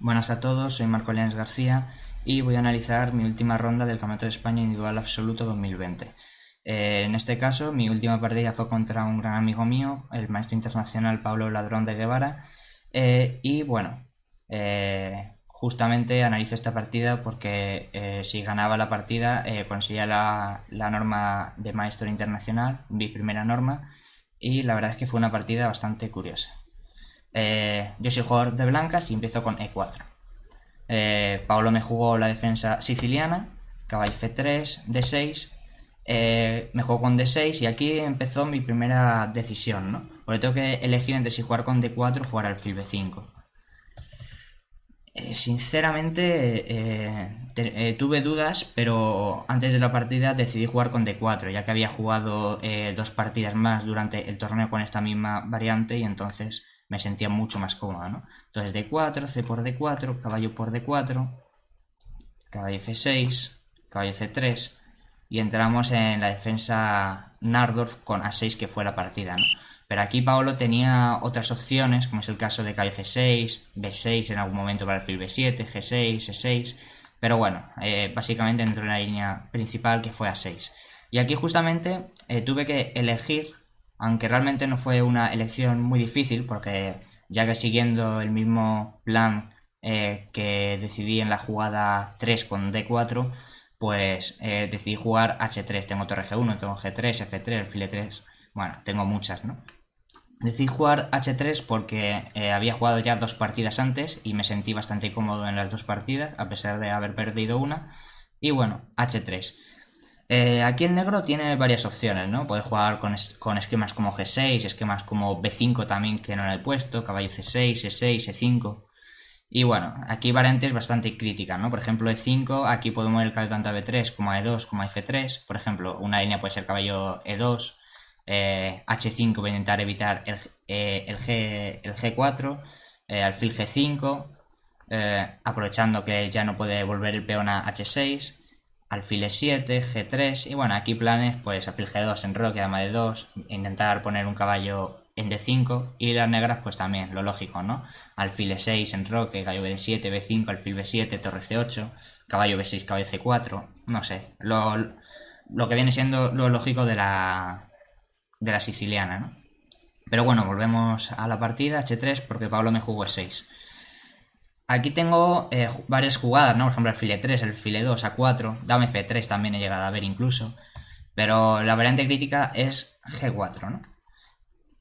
Buenas a todos, soy Marco Leones García y voy a analizar mi última ronda del Campeonato de España Individual Absoluto 2020. En este caso, mi última partida fue contra un gran amigo mío, el maestro internacional Pablo Ladrón de Guevara. Justamente analizo esta partida porque si ganaba la partida conseguía la norma de maestro internacional, mi primera norma, y la verdad es que fue una partida bastante curiosa. Yo soy jugador de blancas y empiezo con E4. Paolo me jugó la defensa siciliana, caballo F3, D6, me jugó con D6 y aquí empezó mi primera decisión, ¿no? Porque tengo que elegir entre si jugar con D4 o jugar alfil B5. Sinceramente tuve dudas, pero antes de la partida decidí jugar con D4, ya que había jugado dos partidas más durante el torneo con esta misma variante y entonces me sentía mucho más cómodo, ¿no? Entonces D4, C por D4, caballo por D4, caballo F6, caballo C3 y entramos en la defensa Nardorf con A6 que fue la partida, ¿no? Pero aquí Paolo tenía otras opciones, como es el caso de caballo C6, B6 en algún momento para alfil B7, G6, E6, pero bueno, básicamente entró en la línea principal que fue A6. Y aquí justamente tuve que elegir, aunque realmente no fue una elección muy difícil, porque ya que siguiendo el mismo plan que decidí en la jugada 3 con D4, pues decidí jugar H3. Tengo torre G1, tengo G3, F3, alfil E3. Bueno, tengo muchas, ¿no? Decidí jugar H3 porque había jugado ya dos partidas antes y me sentí bastante cómodo en las dos partidas, a pesar de haber perdido una. Y bueno, H3. Aquí el negro tiene varias opciones, ¿no? Puede jugar con esquemas como G6, esquemas como B5 también, que no lo he puesto, caballo C6, E6, E5. Y bueno, aquí variantes bastante críticas, ¿no? Por ejemplo, E5, aquí puedo mover el caballo tanto a B3 como a E2 como a F3. Por ejemplo, una línea puede ser caballo E2, H5 para intentar evitar el G4, alfil G5, aprovechando que ya no puede volver el peón a H6, alfil E7, G3, y bueno, aquí planes, pues alfil G2 en roque, dama de 2, intentar poner un caballo en D5, y las negras pues también, lo lógico, ¿no? Alfil E6 en roque, caballo B7, B5, alfil B7, torre C8, caballo B6, caballo C4, no sé, lo que viene siendo lo lógico de la siciliana, ¿no? Pero bueno, volvemos a la partida, H3, porque Pablo me jugó E6. Aquí tengo varias jugadas, ¿no? Por ejemplo, alfil E3, alfil E2, A4, dama F3 también he llegado a ver incluso. Pero la variante crítica es G4, ¿no?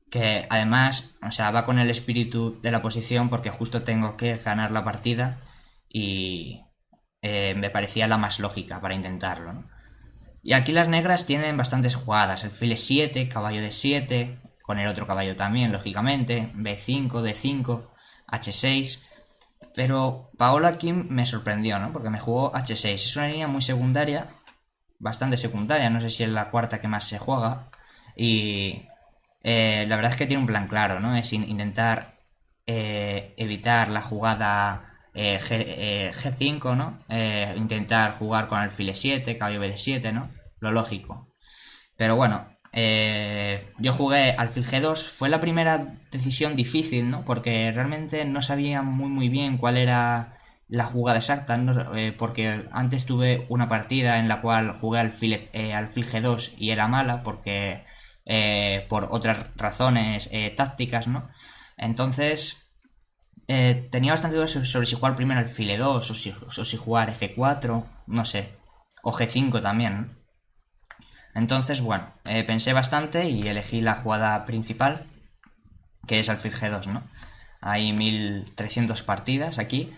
Que además, o sea, va con el espíritu de la posición porque justo tengo que ganar la partida y me parecía la más lógica para intentarlo, ¿no? Y aquí las negras tienen bastantes jugadas. Alfil E7, caballo D7, con el otro caballo también, lógicamente. B5, D5, H6. Pero Paolo aquí me sorprendió, ¿no? Porque me jugó H6. Es una línea muy secundaria, bastante secundaria. No sé si es la cuarta que más se juega. Y la verdad es que tiene un plan claro, ¿no? Es intentar evitar la jugada G5, ¿no? Intentar jugar con alfil E7, caballo BD7, ¿no? Lo lógico. Pero bueno, yo jugué alfil G2. Fue la primera decisión difícil, ¿no? Porque realmente no sabía muy bien cuál era la jugada exacta, ¿no? Porque antes tuve una partida en la cual jugué alfil G2 y era mala porque por otras razones tácticas, ¿no? Entonces tenía bastante dudas sobre si jugar primero alfil E2 o si jugar F4, no sé, o G5 también, ¿no? Entonces, bueno, pensé bastante y elegí la jugada principal, que es alfil G2, ¿no? Hay 1300 partidas aquí,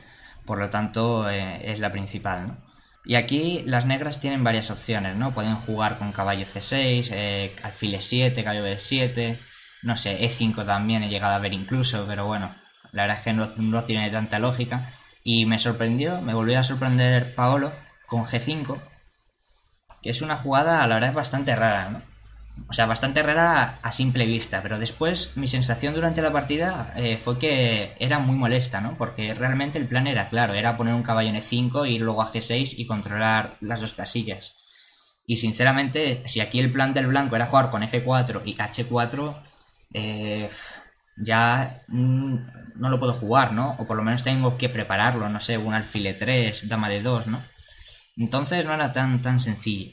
por lo tanto es la principal, ¿no? Y aquí las negras tienen varias opciones, ¿no? Pueden jugar con caballo C6, alfil E7, caballo B7, no sé, E5 también he llegado a ver incluso, pero bueno, la verdad es que no tiene tanta lógica. Y me sorprendió, me volvió a sorprender Paolo con G5, que es una jugada, la verdad, es bastante rara, ¿no? O sea, bastante rara a simple vista, pero después mi sensación durante la partida fue que era muy molesta, ¿no? Porque realmente el plan era claro, era poner un caballo en E5, ir luego a G6 y controlar las dos casillas. Y sinceramente, si aquí el plan del blanco era jugar con F4 y H4, ya no lo puedo jugar, ¿no? O por lo menos tengo que prepararlo, no sé, un alfil E3, dama de 2, ¿no? Entonces no era tan sencillo.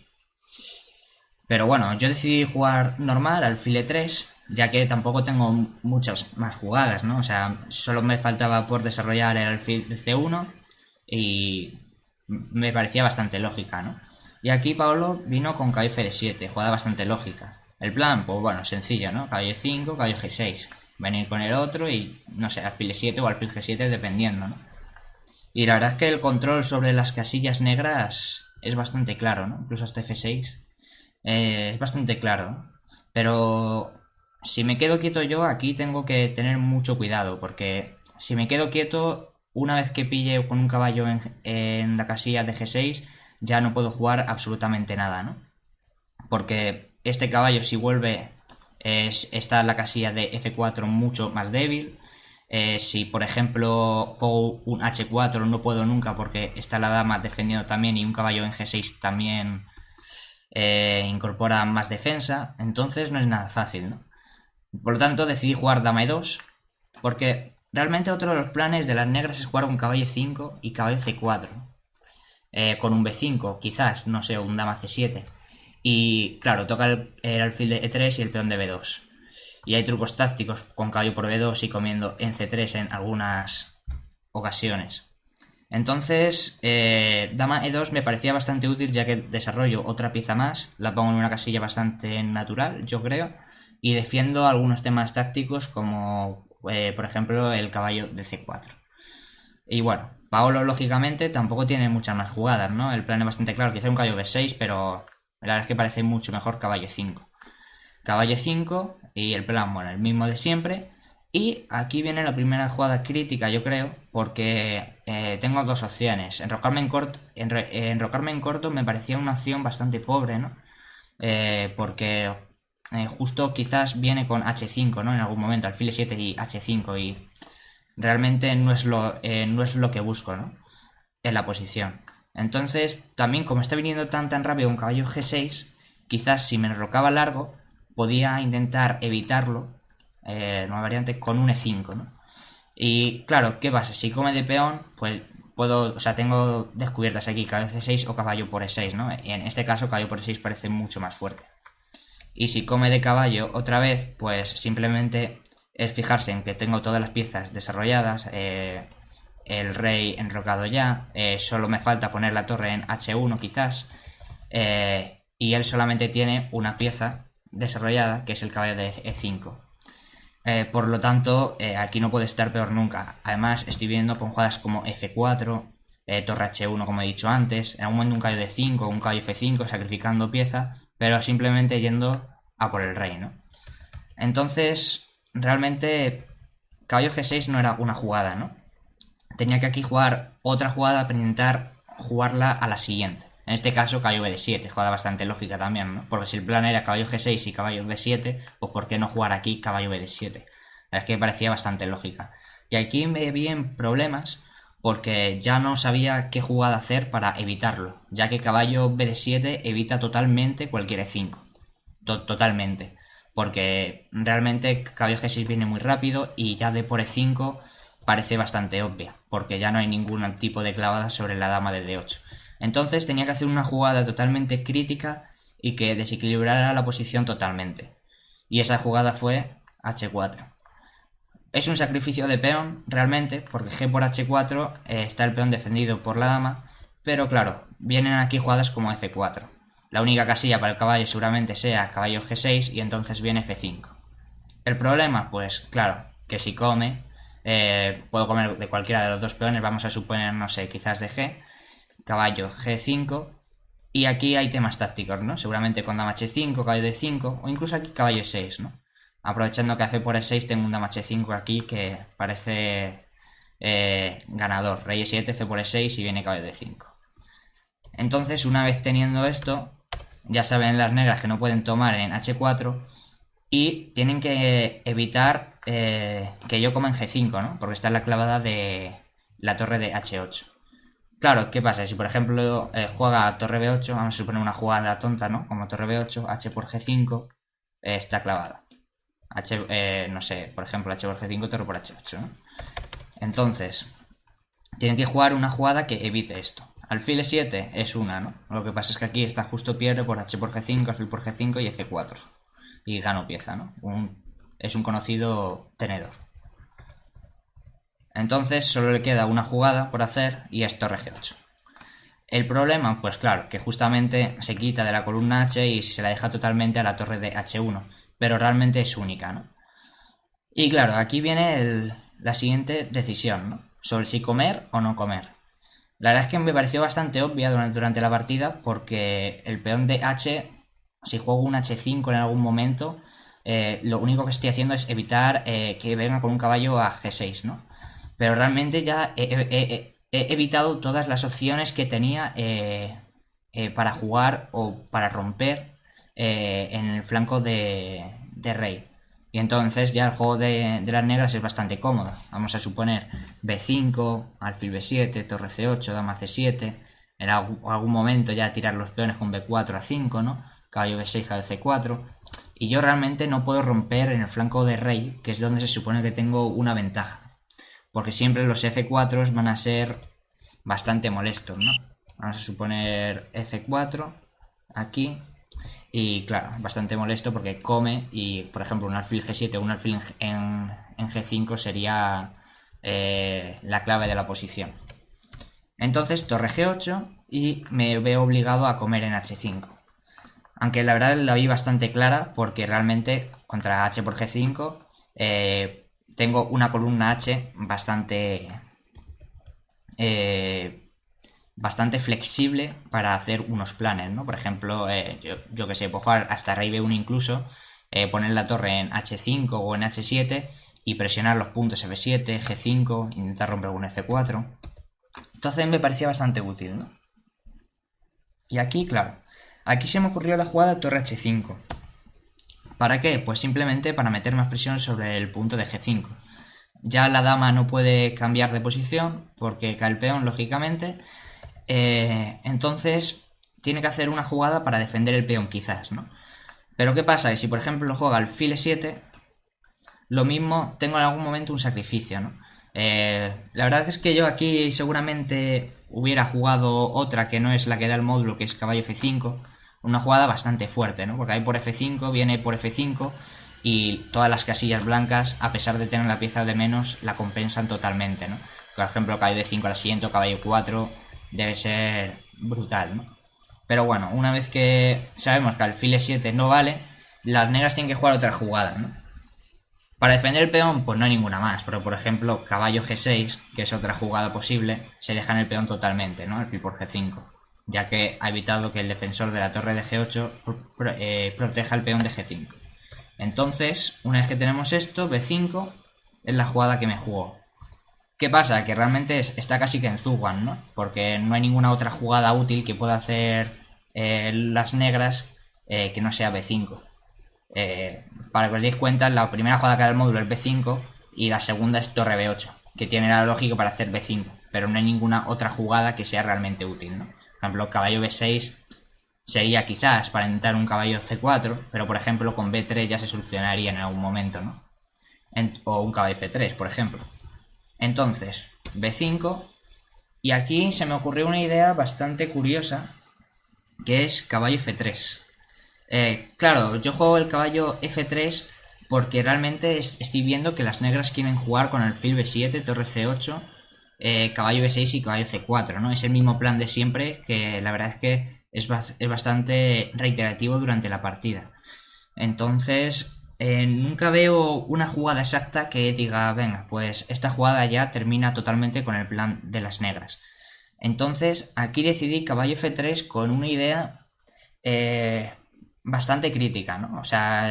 Pero bueno, yo decidí jugar normal, alfil E3, ya que tampoco tengo muchas más jugadas, ¿no? O sea, solo me faltaba por desarrollar el alfil C1 y me parecía bastante lógica, ¿no? Y aquí Paolo vino con caballo F7, jugada bastante lógica. El plan, pues bueno, sencillo, ¿no? Caballo 5, caballo G6. Venir con el otro y, no sé, alfil E7 o alfil G7 dependiendo, ¿no? Y la verdad es que el control sobre las casillas negras es bastante claro, ¿no? Incluso hasta F6. Es bastante claro, ¿no? Pero si me quedo quieto yo, aquí tengo que tener mucho cuidado, porque si me quedo quieto, una vez que pille con un caballo en la casilla de G6, ya no puedo jugar absolutamente nada, ¿no? Porque este caballo, si vuelve, está en la casilla de F4 mucho más débil. Si por ejemplo juego un H4 no puedo nunca porque está la dama defendiendo también y un caballo en G6 también incorpora más defensa, entonces no es nada fácil, ¿no? Por lo tanto decidí jugar dama E2 porque realmente otro de los planes de las negras es jugar un caballo E5 y caballo C4 con un B5 quizás, no sé, un dama C7 y claro, toca el alfil de E3 y el peón de B2 y hay trucos tácticos con caballo por B2 y comiendo en C3 en algunas ocasiones. Entonces, dama E2 me parecía bastante útil ya que desarrollo otra pieza más, la pongo en una casilla bastante natural, yo creo, y defiendo algunos temas tácticos como, por ejemplo, el caballo de C4. Y bueno, Paolo lógicamente tampoco tiene muchas más jugadas, ¿no? El plan es bastante claro, quizá un caballo B6, pero la verdad es que parece mucho mejor caballo 5. Caballo 5 y el plan, bueno, el mismo de siempre. Y aquí viene la primera jugada crítica, yo creo, porque tengo dos opciones. Enrocarme en corto me parecía una opción bastante pobre, ¿no? Porque justo quizás viene con H5, ¿no? En algún momento, alfil 7 y H5 y realmente no es lo que busco, ¿no? En la posición. Entonces, también como está viniendo tan rápido un caballo G6, quizás si me enrocaba largo, podía intentar evitarlo, nueva variante, con un E5, ¿no? Y claro, ¿qué pasa? Si come de peón, pues puedo, o sea, tengo descubiertas aquí caballo C6 o caballo por E6, ¿no? En este caso, caballo por E6 parece mucho más fuerte. Y si come de caballo otra vez, pues simplemente es fijarse en que tengo todas las piezas desarrolladas, el rey enrocado ya, solo me falta poner la torre en H1 quizás, y él solamente tiene una pieza desarrollada que es el caballo de E5. Por lo tanto, aquí no puede estar peor nunca. Además, estoy viendo con jugadas como F4, torre H1 como he dicho antes, en algún momento un caballo de 5 un caballo F5 sacrificando pieza, pero simplemente yendo a por el rey, ¿no? Entonces, realmente, caballo G6 no era una jugada, ¿no? Tenía que aquí jugar otra jugada para intentar jugarla a la siguiente. En este caso, caballo B7, jugada bastante lógica también, ¿no? Porque si el plan era caballo G6 y caballo D7, pues ¿por qué no jugar aquí caballo B7? La verdad es que me parecía bastante lógica. Y aquí me vi en problemas porque ya no sabía qué jugada hacer para evitarlo, ya que caballo B7 evita totalmente cualquier E5. Totalmente. Porque realmente caballo G6 viene muy rápido y ya de por E5 parece bastante obvia, porque ya no hay ningún tipo de clavada sobre la dama de D8. Entonces tenía que hacer una jugada totalmente crítica y que desequilibrara la posición totalmente. Y esa jugada fue H4. Es un sacrificio de peón, realmente, porque G por H4 está el peón defendido por la dama, pero claro, vienen aquí jugadas como F4. La única casilla para el caballo seguramente sea caballo G6 y entonces viene F5. El problema, pues claro, que si come, puedo comer de cualquiera de los dos peones, vamos a suponer, no sé, quizás de G, caballo G5, y aquí hay temas tácticos, ¿no? Seguramente con dama H5, caballo D5, o incluso aquí caballo E6, ¿no? Aprovechando que hace por E6 tengo un dama H5 aquí que parece ganador, rey E7, F por E6 y viene caballo D5. Entonces, una vez teniendo esto, ya saben las negras que no pueden tomar en H4 y tienen que evitar que yo coma en G5, ¿no? Porque está en la clavada de la torre de H8. Claro, ¿qué pasa? Si por ejemplo juega torre B8, vamos a suponer una jugada tonta, ¿no? Como torre B8, H por G5, está clavada. no sé, por ejemplo, h por g5, torre por h8, ¿no? Entonces, tiene que jugar una jugada que evite esto. Alfil e7 es una, ¿no? Lo que pasa es que aquí está justo pierde por h por g5, alfil por g5 y f4. Y gano pieza, ¿no? Es un conocido tenedor. Entonces solo le queda una jugada por hacer y es torre g8. El problema, pues claro, que justamente se quita de la columna h y se la deja totalmente a la torre de h1. Pero realmente es única, ¿no? Y claro, aquí viene la siguiente decisión, ¿no? Sobre si comer o no comer. La verdad es que me pareció bastante obvia durante la partida porque el peón de h, si juego un h5 en algún momento, lo único que estoy haciendo es evitar que venga con un caballo a g6, ¿no? Pero realmente ya he evitado todas las opciones que tenía para jugar o para romper en el flanco de rey. Y entonces ya el juego de las negras es bastante cómodo. Vamos a suponer b5, alfil b7, torre c8, dama c7. En algún momento ya tirar los peones con b4 a 5, ¿no? Caballo b6, caballo c4. Y yo realmente no puedo romper en el flanco de rey, que es donde se supone que tengo una ventaja. Porque siempre los f4 van a ser bastante molestos, ¿no? Vamos a suponer f4 aquí. Y claro, bastante molesto porque come y, por ejemplo, un alfil g7 o un alfil en g5 sería la clave de la posición. Entonces, torre g8 y me veo obligado a comer en h5. Aunque la verdad la vi bastante clara porque realmente contra h por g5 tengo una columna h bastante flexible para hacer unos planes, ¿no? Por ejemplo, yo que sé, puedo jugar hasta rey b1 incluso, poner la torre en h5 o en h7 y presionar los puntos f7, g5, intentar romper un f4. Entonces me parecía bastante útil, ¿no? Y aquí, claro, aquí se me ocurrió la jugada torre h5. ¿Para qué? Pues simplemente para meter más presión sobre el punto de g5. Ya la dama no puede cambiar de posición porque cae el peón, lógicamente. Entonces tiene que hacer una jugada para defender el peón quizás, ¿no? Pero ¿qué pasa? Que si por ejemplo juega alfil e7, lo mismo tengo en algún momento un sacrificio, ¿no? La verdad es que yo aquí seguramente hubiera jugado otra que no es la que da el módulo, que es caballo f5, una jugada bastante fuerte, ¿no? Porque ahí por f5, viene por f5 y todas las casillas blancas, a pesar de tener la pieza de menos, la compensan totalmente, ¿no? Por ejemplo, caballo de 5 al siguiente o caballo 4 debe ser brutal, ¿no? Pero bueno, una vez que sabemos que alfil e7 no vale, las negras tienen que jugar otra jugada, ¿no? Para defender el peón, pues no hay ninguna más, pero por ejemplo, caballo g6, que es otra jugada posible, se deja en el peón totalmente, ¿no? Alfil por g5, ya que ha evitado que el defensor de la torre de g8 proteja el peón de g5. Entonces, una vez que tenemos esto, b5 es la jugada que me jugó. ¿Qué pasa? Que realmente está casi que en Zuwan, ¿no? Porque no hay ninguna otra jugada útil que pueda hacer las negras que no sea b5. Para que os deis cuenta, la primera jugada que da el módulo es b5 y la segunda es torre b8, que tiene la lógica para hacer b5, pero no hay ninguna otra jugada que sea realmente útil, ¿no? Por ejemplo, caballo b6 sería quizás para intentar un caballo c4, pero por ejemplo con b3 ya se solucionaría en algún momento, ¿no? O un caballo f3, por ejemplo. Entonces, b5, y aquí se me ocurrió una idea bastante curiosa, que es caballo f3. Claro, yo juego el caballo f3 porque realmente estoy viendo que las negras quieren jugar con alfil b7, torre c8, caballo b6 y caballo c4, ¿no? Es el mismo plan de siempre, que la verdad es que es bastante reiterativo durante la partida. Entonces, nunca veo una jugada exacta que diga, venga, pues esta jugada ya termina totalmente con el plan de las negras. Entonces, aquí decidí caballo f3 con una idea bastante crítica, ¿no? O sea,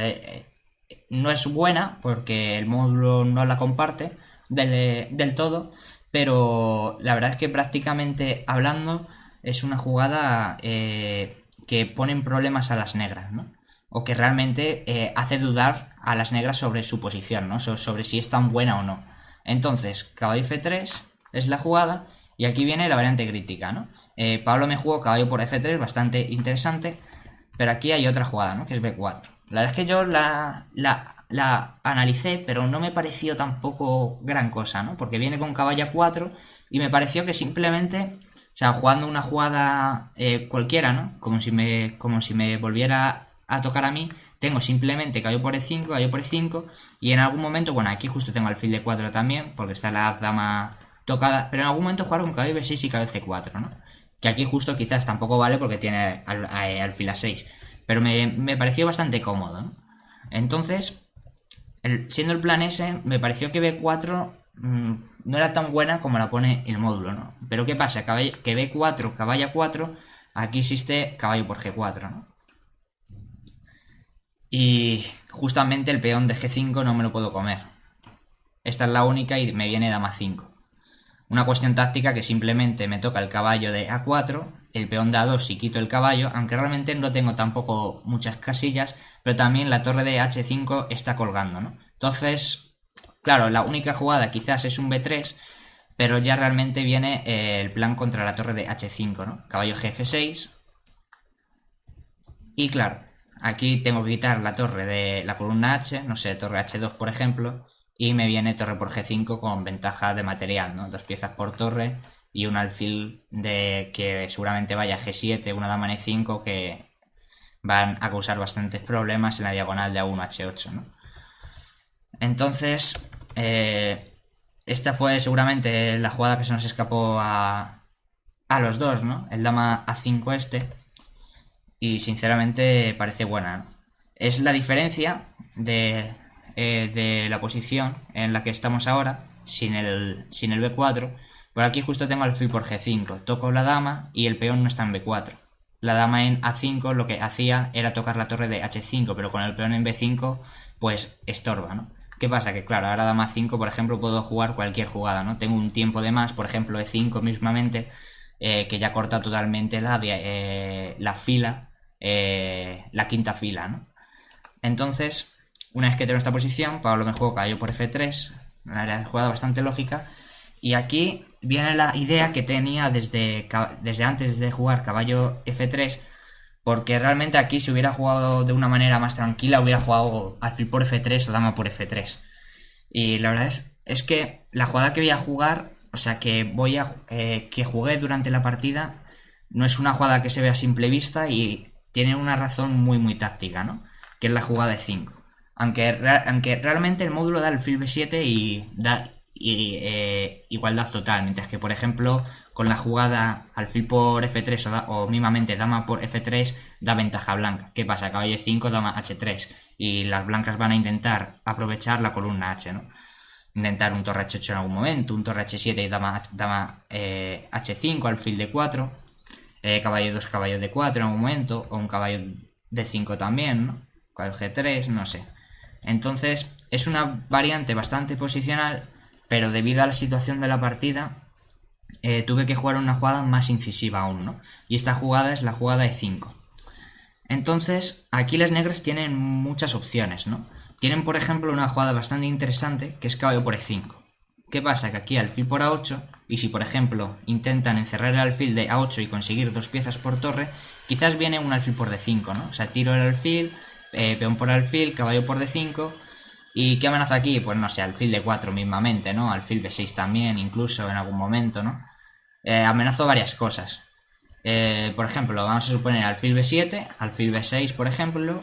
no es buena porque el módulo no la comparte del todo, pero la verdad es que prácticamente hablando es una jugada que pone en problemas a las negras, ¿no? O que realmente hace dudar a las negras sobre su posición, ¿no? Sobre si es tan buena o no. Entonces, caballo f3 es la jugada y aquí viene la variante crítica, ¿no? Pablo me jugó caballo por f3, bastante interesante, pero aquí hay otra jugada, ¿no? Que es b4. La verdad es que yo la analicé, pero no me pareció tampoco gran cosa, ¿no? Porque viene con caballo A4 y me pareció que simplemente, o sea, jugando una jugada cualquiera, ¿no? Como si me volviera a tocar a mí, tengo simplemente caballo por E5, caballo por E5, y en algún momento, bueno, aquí justo tengo alfil D4 también, porque está la dama tocada, pero en algún momento jugar con caballo B6 y caballo C4, ¿no? Que aquí justo quizás tampoco vale porque tiene alfil A6. Pero me pareció bastante cómodo, ¿no? Entonces, siendo el plan ese, me pareció que B4 no era tan buena como la pone el módulo, ¿no? Pero ¿qué pasa? Que B4, caballo A4, aquí existe caballo por G4, ¿no? Y justamente el peón de G5 no me lo puedo comer. Esta es la única y me viene dama 5. Una cuestión táctica que simplemente me toca el caballo de A4, el peón de A2 si quito el caballo, aunque realmente no tengo tampoco muchas casillas, pero también la torre de H5 está colgando, ¿no? Entonces, claro, la única jugada quizás es un B3, pero ya realmente viene el plan contra la torre de H5, ¿no? Caballo Gf6. Y claro, aquí tengo que quitar la torre de la columna H, no sé, torre H2 por ejemplo, y me viene torre por G5 con ventaja de material, ¿no? 2 piezas por torre y un alfil de que seguramente vaya a G7, una dama en E5 que van a causar bastantes problemas en la diagonal de A1 H8, ¿no? Entonces, esta fue seguramente la jugada que se nos escapó a los dos, ¿no? El dama A5 este. Y sinceramente parece buena, ¿no? Es la diferencia de la posición en la que estamos ahora, sin el B4. Por aquí justo tengo alfil por G5, toco la dama y el peón no está en B4. La dama en A5 lo que hacía era tocar la torre de H5, pero con el peón en B5 pues estorba, ¿no? ¿Qué pasa? Que claro, ahora dama 5, por ejemplo, puedo jugar cualquier jugada, ¿no? Tengo un tiempo de más, por ejemplo, E5 mismamente, que ya corta totalmente la fila, la quinta fila, ¿no? Entonces, una vez que tengo esta posición, Pablo me juego caballo por F3, una jugada bastante lógica, y aquí viene la idea que tenía desde antes de jugar caballo F3, porque realmente aquí si hubiera jugado de una manera más tranquila, hubiera jugado alfil por F3 o dama por F3. Y la verdad es que la jugada que voy a jugar, o sea, que jugué durante la partida, no es una jugada que se vea a simple vista y tiene una razón muy muy táctica, ¿no? Que es la jugada de 5. Aunque realmente el módulo da alfil B7 y da igualdad total, mientras que por ejemplo con la jugada alfil por F3 o mismamente dama por F3 da ventaja blanca. ¿Qué pasa? Caballo 5, dama H3 y las blancas van a intentar aprovechar la columna H, ¿no? Intentar un torre H8 en algún momento, un torre H7 y dama H5, alfil D4, caballo 2, caballo D4 en algún momento, o un caballo D5 también, ¿no? Caballo G3, no sé. Entonces es una variante bastante posicional, pero debido a la situación de la partida tuve que jugar una jugada más incisiva aún, ¿no? Y esta jugada es la jugada de 5. Entonces aquí las negras tienen muchas opciones, ¿no? Tienen por ejemplo una jugada bastante interesante que es caballo por E5. ¿Qué pasa? Que aquí alfil por A8, y si por ejemplo intentan encerrar el alfil de A8 y conseguir 2 piezas por torre, quizás viene un alfil por D5, ¿no? O sea, tiro el alfil, peón por alfil, caballo por D5. ¿Y qué amenaza aquí? Pues no sé, alfil D4 mismamente, ¿no? Alfil B6 también, incluso en algún momento, ¿no? Amenazo varias cosas. Por ejemplo, vamos a suponer alfil B7, alfil B6, por ejemplo,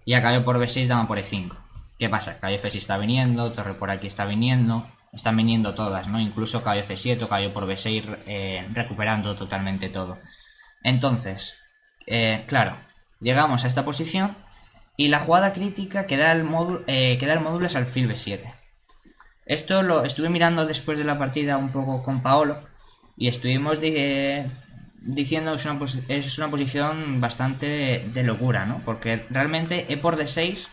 y a caballo por B6, dama por E5. ¿Qué pasa? Caballo F6 está viniendo, torre por aquí está viniendo, están viniendo todas, ¿no? Incluso caballo C7 o caballo por B6 recuperando totalmente todo. Entonces, claro, llegamos a esta posición y la jugada crítica que da el módulo es alfil B7. Esto lo estuve mirando después de la partida un poco con Paolo y estuvimos diciendo que es una posición bastante de locura, ¿no? Porque realmente E por D6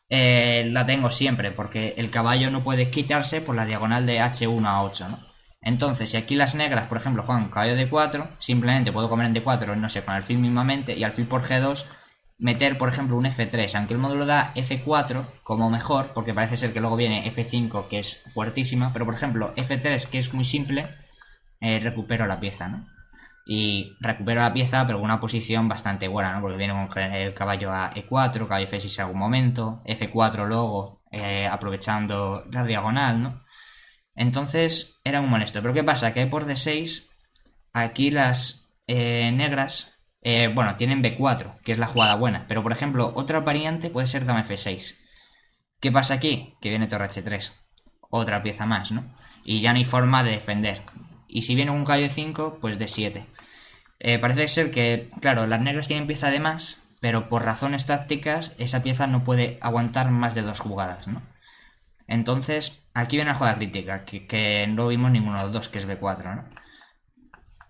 la tengo siempre, porque el caballo no puede quitarse por la diagonal de H1 a 8, ¿no? Entonces, si aquí las negras, por ejemplo, juegan caballo D4, simplemente puedo comer en D4, no sé, con alfil mismamente, y alfil por G2, meter, por ejemplo, un F3, aunque el módulo da F4 como mejor, porque parece ser que luego viene F5, que es fuertísima, pero por ejemplo, F3, que es muy simple, recupero la pieza, ¿no? Y recupero la pieza, pero con una posición bastante buena, ¿no? Porque viene con el caballo a E4, caballo F6 en algún momento, F4 luego, aprovechando la diagonal, ¿no? Entonces era muy molesto. Pero ¿qué pasa? Que por D6, aquí las negras, bueno, tienen B4, que es la jugada buena. Pero por ejemplo, otra variante puede ser dama F6. ¿Qué pasa aquí? Que viene torre H3. Otra pieza más, ¿no? Y ya no hay forma de defender. Y si viene un caballo E5, pues D7. Parece ser que, claro, las negras tienen pieza de más, pero por razones tácticas esa pieza no puede aguantar más de 2 jugadas, ¿no? Entonces, aquí viene la jugada crítica, que no vimos ninguno de los dos, que es B4, ¿no?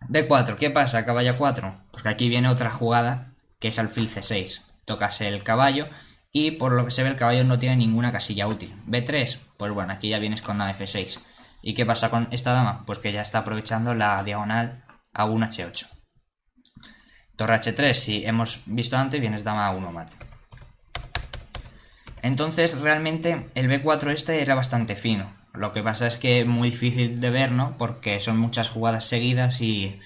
B4, ¿qué pasa? Caballo A4. Pues que aquí viene otra jugada, que es alfil C6. Tocas el caballo y por lo que se ve el caballo no tiene ninguna casilla útil. B3, pues bueno, aquí ya vienes con dama F6. ¿Y qué pasa con esta dama? Pues que ya está aprovechando la diagonal a un H8. Torre H3, si hemos visto antes, vienes dama A1 mate. Entonces, realmente, el B4 este era bastante fino. Lo que pasa es que es muy difícil de ver, ¿no? Porque son muchas jugadas seguidas y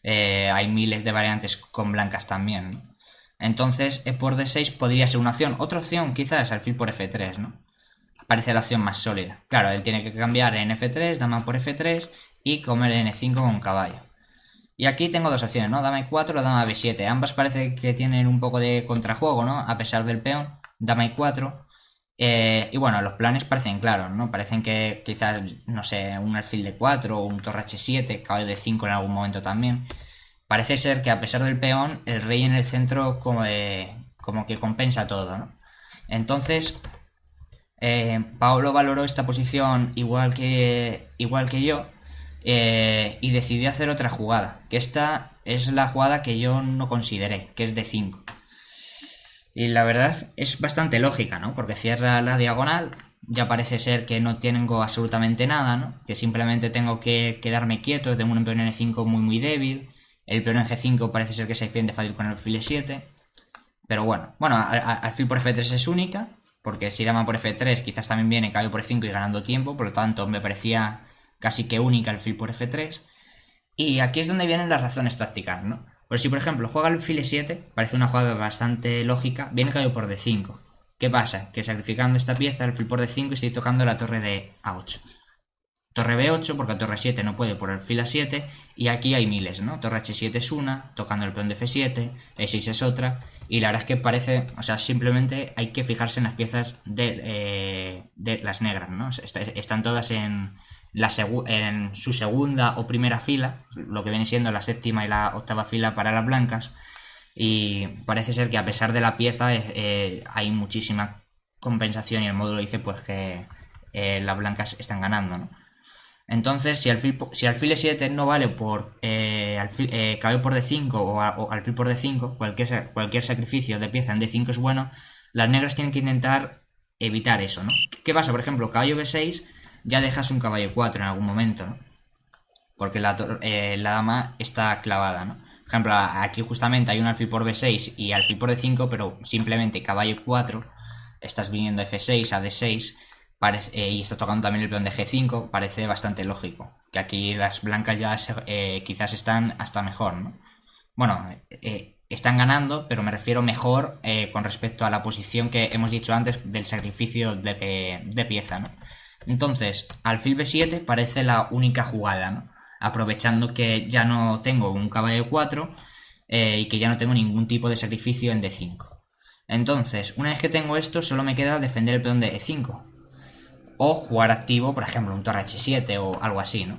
hay miles de variantes con blancas también, ¿no? Entonces, E por D6 podría ser una opción. Otra opción, quizás, alfil por F3, ¿no? Parece la opción más sólida. Claro, él tiene que cambiar en F3, dama por F3 y comer en N5 con caballo. Y aquí tengo dos opciones, ¿no? Dama E4 o dama B7. Ambas parece que tienen un poco de contrajuego, ¿no? A pesar del peón. Dama E4. Y bueno, los planes parecen claros, ¿no? Parecen que quizás, no sé, un alfil D4 o un torre H7, caballo D5 en algún momento también. Parece ser que a pesar del peón, el rey en el centro como que compensa todo, ¿no? Entonces, Paolo valoró esta posición igual que yo y decidí hacer otra jugada, que esta es la jugada que yo no consideré, que es D5. Y la verdad es bastante lógica, ¿no? Porque cierra la diagonal, ya parece ser que no tengo absolutamente nada, ¿no? Que simplemente tengo que quedarme quieto, tengo un peón en E5 muy débil, el peón en G5 parece ser que se defiende fácil con el alfil E7, pero bueno, alfil por F3 es única, porque si dama por F3 quizás también viene caballo por E5 y ganando tiempo, por lo tanto me parecía casi que única alfil por F3. Y aquí es donde vienen las razones tácticas, ¿no? Pero si por ejemplo juega alfil E7, parece una jugada bastante lógica, viene caballo por D5. ¿Qué pasa? Que sacrificando esta pieza, alfil por D5, estoy tocando la torre de A8. Torre B8, porque torre 7 no puede por alfil A7, y aquí hay miles, ¿no? Torre H7 es una, tocando el peón de F7, E6 es otra, y la verdad es que parece, o sea, simplemente hay que fijarse en las piezas de las negras, ¿no? Están todas en su segunda o primera fila, lo que viene siendo la séptima y la octava fila para las blancas, y parece ser que a pesar de la pieza hay muchísima compensación y el módulo dice pues que las blancas están ganando, ¿no? Entonces, si alfil E7 no vale por caballo por D5 o alfil por D5, cualquier sacrificio de pieza en D5 es bueno, las negras tienen que intentar evitar eso, ¿no? ¿Qué pasa? Por ejemplo, caballo B6 ya dejas un caballo 4 en algún momento, ¿no? Porque la dama está clavada, ¿no? Por ejemplo, aquí justamente hay un alfil por B6 y alfil por D5, pero simplemente caballo 4, estás viniendo a F6, a D6, y estás tocando también el peón de G5, parece bastante lógico. Que aquí las blancas ya quizás están hasta mejor, ¿no? Bueno, están ganando, pero me refiero mejor con respecto a la posición que hemos dicho antes del sacrificio de pieza, ¿no? Entonces, alfil B7 parece la única jugada, ¿no? Aprovechando que ya no tengo un caballo 4 y que ya no tengo ningún tipo de sacrificio en D5. Entonces, una vez que tengo esto, solo me queda defender el peón de E5. O jugar activo, por ejemplo, un torre H7 o algo así, ¿no?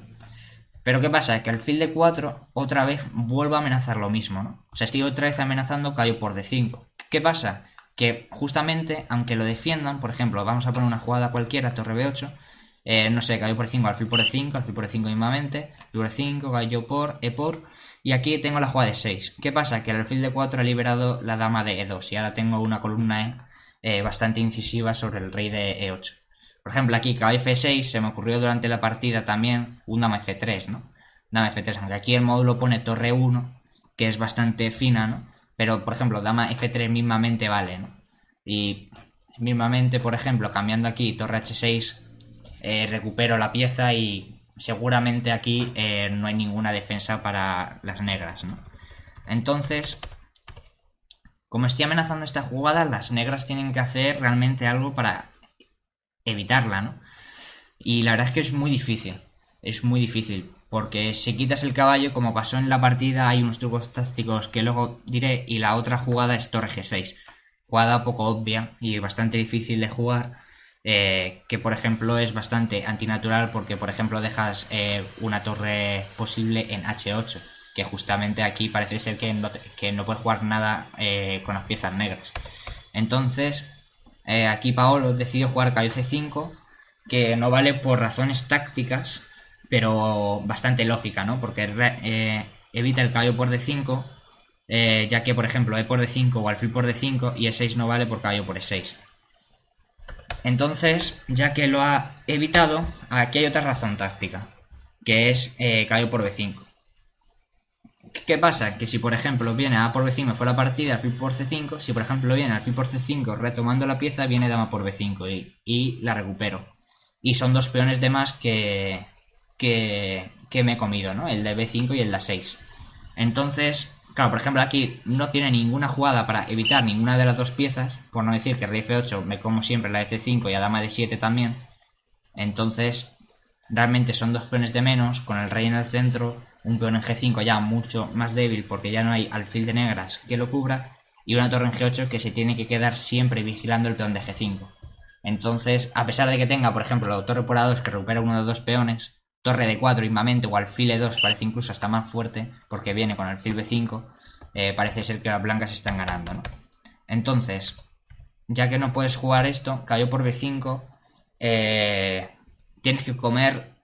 Pero ¿qué pasa? Que alfil D4 otra vez vuelve a amenazar lo mismo, ¿no? O sea, estoy otra vez amenazando caballo por D5. ¿Qué pasa? Que justamente, aunque lo defiendan, por ejemplo, vamos a poner una jugada cualquiera, torre B8, no sé, caballo por E5, alfil por E5, alfil por E5 mismamente, alfil por E5, caballo por, E por, y aquí tengo la jugada de 6. ¿Qué pasa? Que el alfil D4 ha liberado la dama de E2 y ahora tengo una columna bastante incisiva sobre el rey de E8. Por ejemplo, aquí caballo F6 se me ocurrió durante la partida también un dama F3, ¿no? Dama F3, aunque aquí el módulo pone torre 1, que es bastante fina, ¿no? Pero, por ejemplo, dama F3 mismamente vale, ¿no? Y mismamente, por ejemplo, cambiando aquí torre H6, recupero la pieza y seguramente aquí no hay ninguna defensa para las negras, ¿no? Entonces, como estoy amenazando esta jugada, las negras tienen que hacer realmente algo para evitarla, ¿no? Y la verdad es que es muy difícil. Es muy difícil. Porque si quitas el caballo, como pasó en la partida, hay unos trucos tácticos que luego diré. Y la otra jugada es torre G6. Jugada poco obvia y bastante difícil de jugar. Que por ejemplo es bastante antinatural porque por ejemplo dejas una torre posible en H8. Que justamente aquí parece ser que no puedes jugar nada con las piezas negras. Entonces, aquí Paolo decidió jugar caballo C5, que no vale por razones tácticas, pero bastante lógica, ¿no? Porque evita el caballo por D5, ya que, por ejemplo, E por D5 o alfil por D5 y E6 no vale por caballo por E6. Entonces, ya que lo ha evitado, aquí hay otra razón táctica, que es caballo por B5. ¿Qué pasa? Que si por ejemplo viene A por B5 fue la partida, alfil por C5, si por ejemplo viene alfil por C5 retomando la pieza, viene dama por B5 y la recupero. Y son dos peones de más que me he comido, ¿no? El de B5 y el de A6. Entonces, claro, por ejemplo aquí no tiene ninguna jugada para evitar ninguna de las dos piezas, por no decir que rey F8 me como siempre la de C5 y a dama de 7 también. Entonces, realmente son dos peones de menos, con el rey en el centro, un peón en G5 ya mucho más débil porque ya no hay alfil de negras que lo cubra, y una torre en G8 que se tiene que quedar siempre vigilando el peón de G5. Entonces, a pesar de que tenga, por ejemplo, torre por A2 que recupera uno de dos peones, torre de 4 mismamente o alfil E2 parece incluso hasta más fuerte porque viene con alfil B5, parece ser que las blancas están ganando, ¿no? Entonces, ya que no puedes jugar esto, caballo por B5, tienes que comer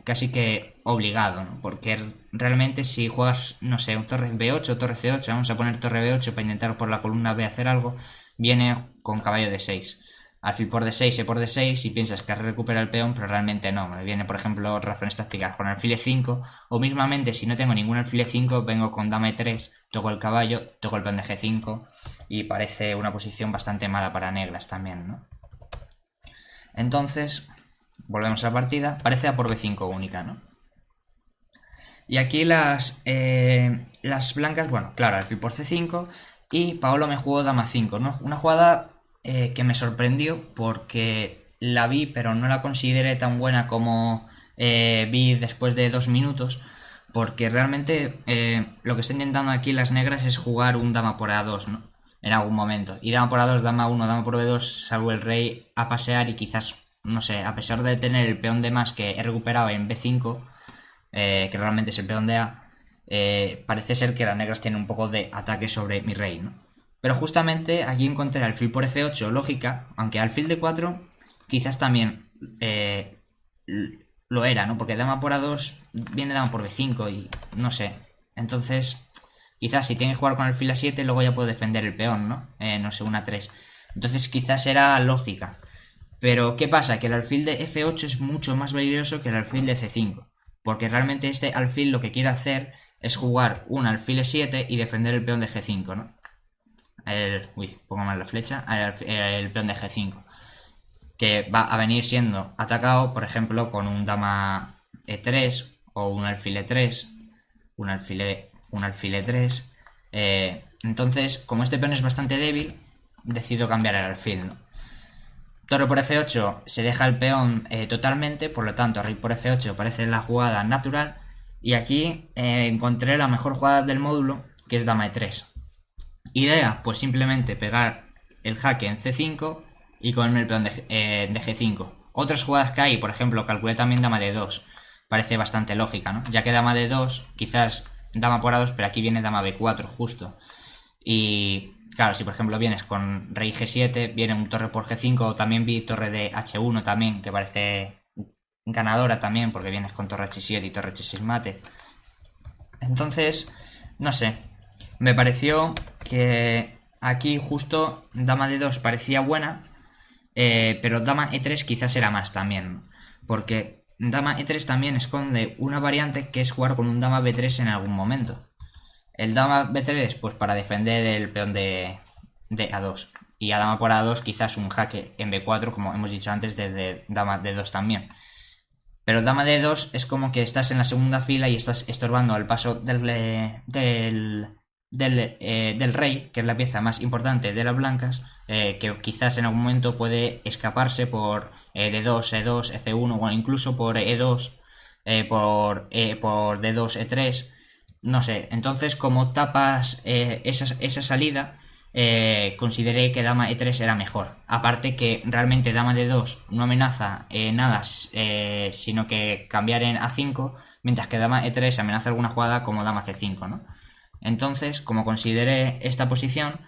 casi que obligado, ¿no? Porque realmente si juegas, no sé, un torre B8, torre C8, vamos a poner torre B8 para intentar por la columna B hacer algo, viene con caballo D6. Alfil por D6, E por D6 y piensas que recupera el peón, pero realmente no. Me viene, por ejemplo, razones tácticas con alfil E5 o mismamente si no tengo ningún alfil E5 vengo con dama E3, toco el caballo, toco el peón de G5 y parece una posición bastante mala para negras también, ¿no? Entonces, volvemos a la partida, parece A por B5 única, ¿no? Y aquí las blancas, bueno, claro, alfil por C5 y Paolo me jugó dama 5, ¿no? Una jugada que me sorprendió porque la vi pero no la consideré tan buena como vi después de 2 minutos, porque realmente lo que está intentando aquí las negras es jugar un dama por A2, ¿no? En algún momento. Y dama por A2, dama 1, dama por B2, salvo el rey a pasear y quizás, no sé, a pesar de tener el peón de más que he recuperado en B5, que realmente es el peón de A, parece ser que las negras tienen un poco de ataque sobre mi rey, ¿no? Pero justamente aquí encontré alfil por F8 lógica, aunque alfil de 4 quizás también lo era, ¿no? Porque dama por A2 viene dama por B5 y no sé. Entonces, quizás si tienes que jugar con alfil A7 luego ya puedo defender el peón, ¿no? No sé, una 3. Entonces quizás era lógica. Pero ¿qué pasa? Que el alfil de F8 es mucho más peligroso que el alfil de C5. Porque realmente este alfil lo que quiere hacer es jugar un alfil E7 y defender el peón de G5, ¿no? Pongo mal la flecha. El peón de G5. Que va a venir siendo atacado, por ejemplo, con un dama E3 o un alfil E3, un alfil E3. Entonces, como este peón es bastante débil, decido cambiar el alfil, ¿no? Torre por F8 se deja el peón totalmente, por lo tanto rey por F8 parece la jugada natural. Y aquí encontré la mejor jugada del módulo, que es dama E3. Idea, pues simplemente pegar el jaque en C5 y comerme el peón de G5. Otras jugadas que hay, por ejemplo, calculé también dama de 2. Parece bastante lógica, ¿no? Ya que dama de 2, quizás dama por A2, pero aquí viene dama B4 justo. Y claro, si por ejemplo vienes con rey G7, viene un torre por G5, o también vi torre de H1 también, que parece ganadora también, porque vienes con torre H7 y torre H6 mate. Entonces, no sé, me pareció que aquí justo dama de 2 parecía buena, pero dama E3 quizás era más también, porque dama E3 también esconde una variante que es jugar con un dama B3 en algún momento. El dama B3 pues para defender el peón de A2, y a dama por A2 quizás un jaque en B4 como hemos dicho antes de dama D2 también. Pero dama de 2 es como que estás en la segunda fila y estás estorbando al paso del rey, que es la pieza más importante de las blancas, que quizás en algún momento puede escaparse por D2, E2, F1 o incluso por E2, por D2, E3, no sé. Entonces, como tapas esa salida, consideré que dama E3 era mejor. Aparte que realmente dama D2 no amenaza nada, sino que cambiar en A5, mientras que dama E3 amenaza alguna jugada como dama C5, ¿no? Entonces, como consideré esta posición,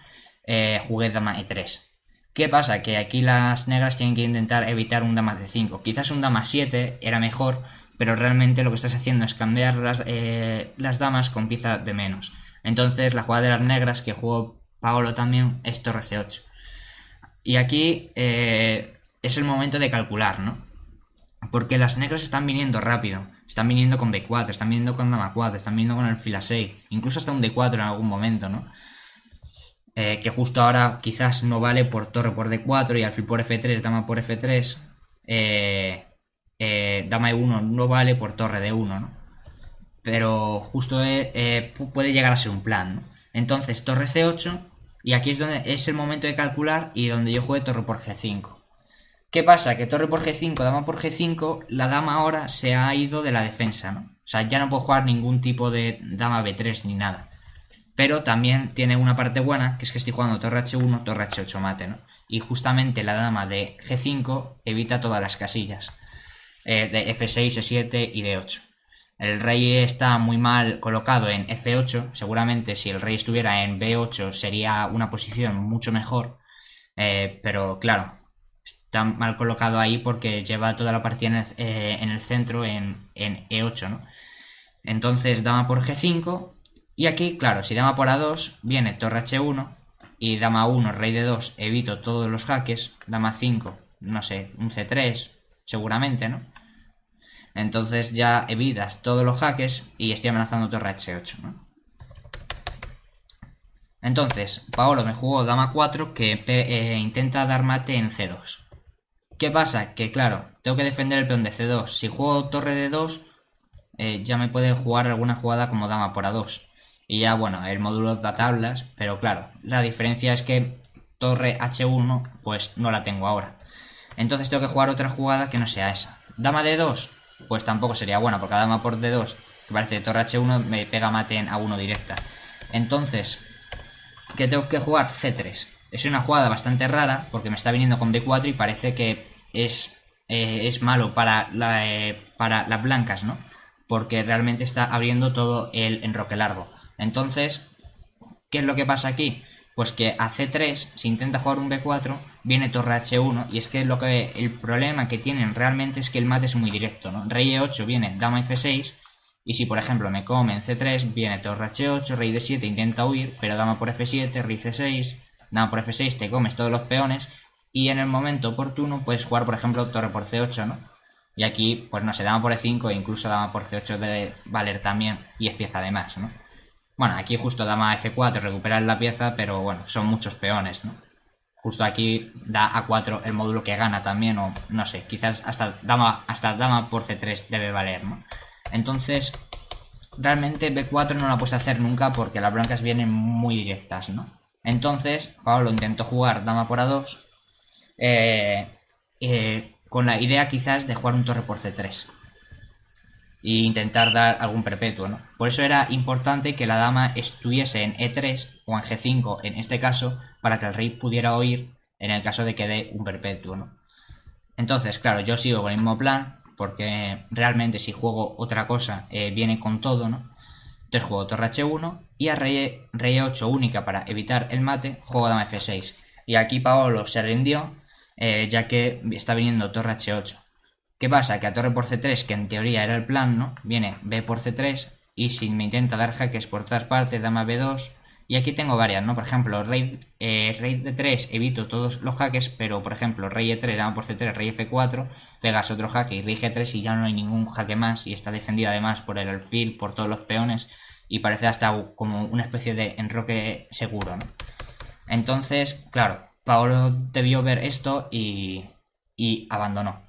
jugué dama E3. ¿Qué pasa? Que aquí las negras tienen que intentar evitar un dama C5. Quizás un dama 7 era mejor, pero realmente lo que estás haciendo es cambiar las damas con pieza de menos. Entonces, la jugada de las negras que jugó Paolo también es torre C8. Y aquí es el momento de calcular, ¿no? Porque las negras están viniendo rápido. Están viniendo con B4, están viniendo con dama 4, están viniendo con alfil A6. Incluso hasta un D4 en algún momento, ¿no? Que justo ahora quizás no vale por torre por D4 y alfil por F3, dama por F3. Dama E1 no vale por torre D1, ¿no? Pero justo puede llegar a ser un plan, ¿no? Entonces torre C8 y aquí es donde es el momento de calcular y donde yo juegue torre por G5. ¿Qué pasa? Que torre por G5, dama por G5, la dama ahora se ha ido de la defensa, ¿no? O sea, ya no puedo jugar ningún tipo de dama B3 ni nada. Pero también tiene una parte buena, que es que estoy jugando torre H1, torre H8 mate, ¿no? Y justamente la dama de G5 evita todas las casillas. De F6, E7 y D8. El rey está muy mal colocado en F8. Seguramente si el rey estuviera en B8 sería una posición mucho mejor. Pero claro, está mal colocado ahí porque lleva toda la partida en el centro en E8, ¿no? Entonces dama por G5 y aquí, claro, si dama por A2 viene torre H1 y dama 1, rey de 2, evito todos los jaques, dama 5, no sé, un C3 seguramente, ¿no? Entonces ya evitas todos los jaques y estoy amenazando torre H8, ¿no? Entonces, Paolo me jugó dama 4 que intenta dar mate en C2. ¿Qué pasa? Que claro, tengo que defender el peón de C2. Si juego torre de 2, ya me puede jugar alguna jugada como dama por A2. Y ya, bueno, el módulo da tablas, pero claro, la diferencia es que torre H1, pues no la tengo ahora. Entonces tengo que jugar otra jugada que no sea esa. Dama de 2, pues tampoco sería buena, porque dama por D2, que parece que torre H1, me pega mate en A1 directa. Entonces, ¿qué tengo que jugar? C3. Es una jugada bastante rara, porque me está viniendo con B4 y parece que es malo para las blancas, ¿no? Porque realmente está abriendo todo el enroque largo. Entonces, ¿qué es lo que pasa aquí? Pues que a C3, si intenta jugar un B4, viene torre H1, y es que el problema que tienen realmente es que el mate es muy directo, ¿no? Rey E8 viene dama F6, y si por ejemplo me come en C3, viene torre H8, rey D7 intenta huir, pero dama por F7, rey C6, dama por F6, te comes todos los peones, y en el momento oportuno puedes jugar por ejemplo torre por C8, ¿no? Y aquí, pues no sé, dama por E5 e incluso dama por C8 debe valer también, y es pieza de más, ¿no? Bueno, aquí justo dama F4 recuperar la pieza, pero bueno, son muchos peones, ¿no? Justo aquí da A4 el módulo que gana también, o no sé, quizás hasta dama por C3 debe valer, ¿no? Entonces, realmente B4 no la puedes hacer nunca porque las blancas vienen muy directas, ¿no? Entonces, Pablo intentó jugar dama por A2, con la idea quizás de jugar un torre por C3 e intentar dar algún perpetuo, ¿no? Por eso era importante que la dama estuviese en E3 o en G5 en este caso, para que el rey pudiera huir en el caso de que dé un perpetuo, ¿no? Entonces, claro, yo sigo con el mismo plan, porque realmente si juego otra cosa viene con todo, ¿no? Entonces juego torre H1 y a rey E8 única para evitar el mate, juego dama F6. Y aquí Paolo se rindió, ya que está viniendo torre H8. ¿Qué pasa? Que a torre por C3, que en teoría era el plan, ¿no? Viene B por C3 y si me intenta dar jaques por todas partes, dama B2. Y aquí tengo varias, ¿no? Por ejemplo, rey D3 evito todos los jaques, pero por ejemplo, rey E3, dama por C3, rey F4, pegas otro jaque y rey G3 y ya no hay ningún jaque más y está defendida además por el alfil, por todos los peones y parece hasta como una especie de enroque seguro, ¿no? Entonces, claro, Paolo debió ver esto y abandonó.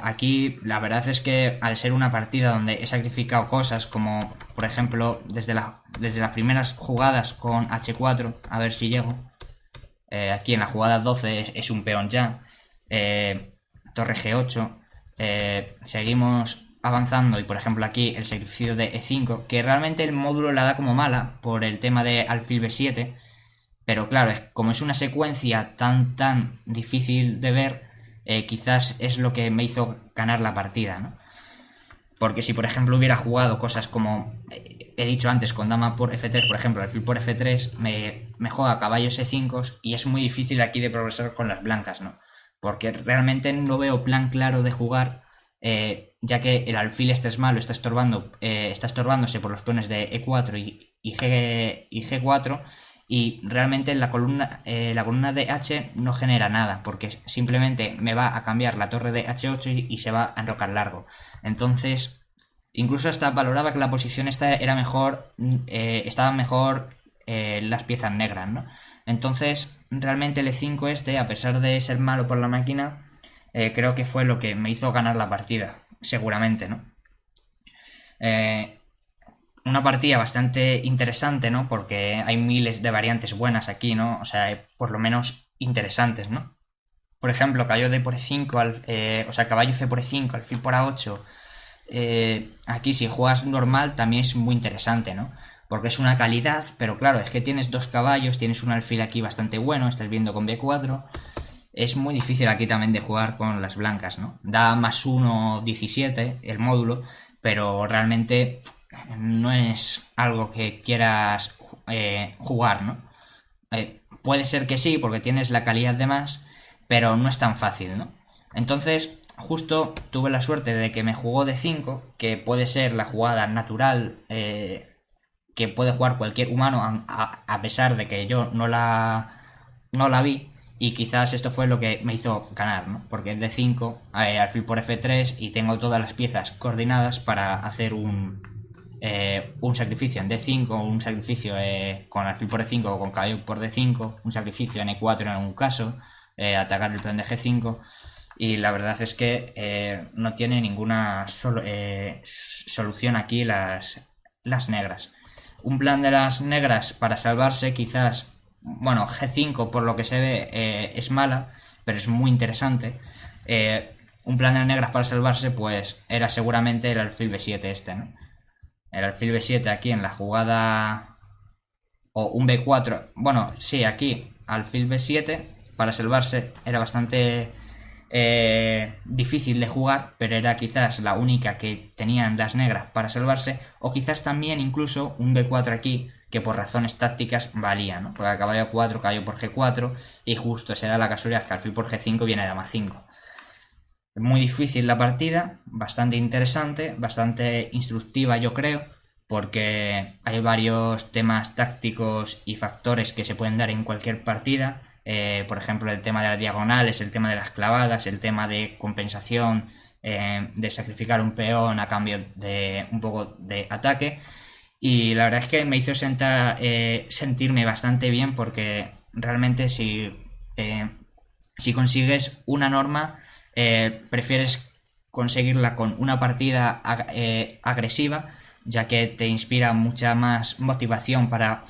Aquí la verdad es que al ser una partida donde he sacrificado cosas como, por ejemplo, desde las primeras jugadas con H4, a ver si llego. Aquí en la jugada 12 es un peón ya. Torre G8. Seguimos avanzando y por ejemplo aquí el sacrificio de E5, que realmente el módulo la da como mala por el tema de alfil B7. Pero claro, como es una secuencia tan difícil de ver, quizás es lo que me hizo ganar la partida, ¿no? Porque si por ejemplo hubiera jugado cosas como he dicho antes con dama por F3, por ejemplo, alfil por F3, me juega caballos E5 y es muy difícil aquí de progresar con las blancas, ¿no? Porque realmente no veo plan claro de jugar, ya que el alfil este es malo, está estorbándose por los peones de E4 y G4, y realmente la columna de H no genera nada, porque simplemente me va a cambiar la torre de H8 y se va a enrocar largo. Entonces, incluso hasta valoraba que la posición esta era mejor, estaban mejor las piezas negras, ¿no? Entonces, realmente el E5 este, a pesar de ser malo por la máquina, creo que fue lo que me hizo ganar la partida, seguramente, ¿no? Una partida bastante interesante, ¿no? Porque hay miles de variantes buenas aquí, ¿no? O sea, por lo menos interesantes, ¿no? Por ejemplo, caballo D por E5, o sea, caballo C por E5, alfil por A8. Aquí si juegas normal también es muy interesante, ¿no? Porque es una calidad, pero claro, es que tienes dos caballos, tienes un alfil aquí bastante bueno, estás viendo con B4. Es muy difícil aquí también de jugar con las blancas, ¿no? Da más 1,17 el módulo, pero realmente no es algo que quieras jugar, ¿no? Puede ser que sí, porque tienes la calidad de más, pero no es tan fácil, ¿no? Entonces, justo tuve la suerte de que me jugó de 5, que puede ser la jugada natural que puede jugar cualquier humano, a pesar de que yo no la vi. Y quizás esto fue lo que me hizo ganar, ¿no? Porque es de 5, alfil por F3 y tengo todas las piezas coordinadas para hacer un sacrificio en D5, un sacrificio con alfil por E5 o con caballo por D5, un sacrificio en E4 en algún caso, atacar el peón de G5. Y la verdad es que no tiene ninguna solución aquí las negras. Un plan de las negras para salvarse quizás, bueno, G5 por lo que se ve es mala, pero es muy interesante. Un plan de las negras para salvarse pues era seguramente el alfil B7 este, ¿no? El alfil B7 aquí en la jugada, o un B4, bueno, sí, aquí alfil B7 para salvarse era bastante difícil de jugar, pero era quizás la única que tenían las negras para salvarse, o quizás también incluso un B4 aquí, que por razones tácticas valía, ¿no? Porque caballo 4, caballo por G4, y justo se da la casualidad que alfil por G5 viene dama 5. Muy difícil la partida, bastante interesante, bastante instructiva yo creo, porque hay varios temas tácticos y factores que se pueden dar en cualquier partida. Por ejemplo, el tema de las diagonales, el tema de las clavadas, el tema de compensación, de sacrificar un peón a cambio de un poco de ataque. Y la verdad es que me hizo sentirme bastante bien, porque realmente si consigues una norma, prefieres conseguirla con una partida agresiva, ya que te inspira mucha más motivación para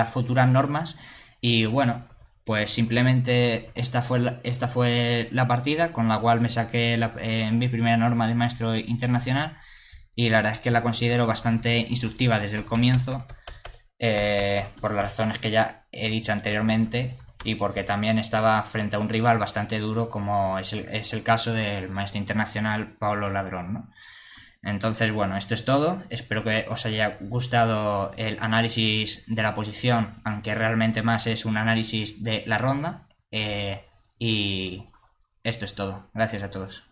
futuras normas. Y bueno, pues simplemente esta fue la partida con la cual me saqué mi primera norma de maestro internacional, y la verdad es que la considero bastante instructiva desde el comienzo, por las razones que ya he dicho anteriormente, y porque también estaba frente a un rival bastante duro como es el caso del maestro internacional Pablo Ladrón, ¿no? Entonces, bueno, esto es todo. Espero que os haya gustado el análisis de la posición, aunque realmente más es un análisis de la ronda. Y esto es todo. Gracias a todos.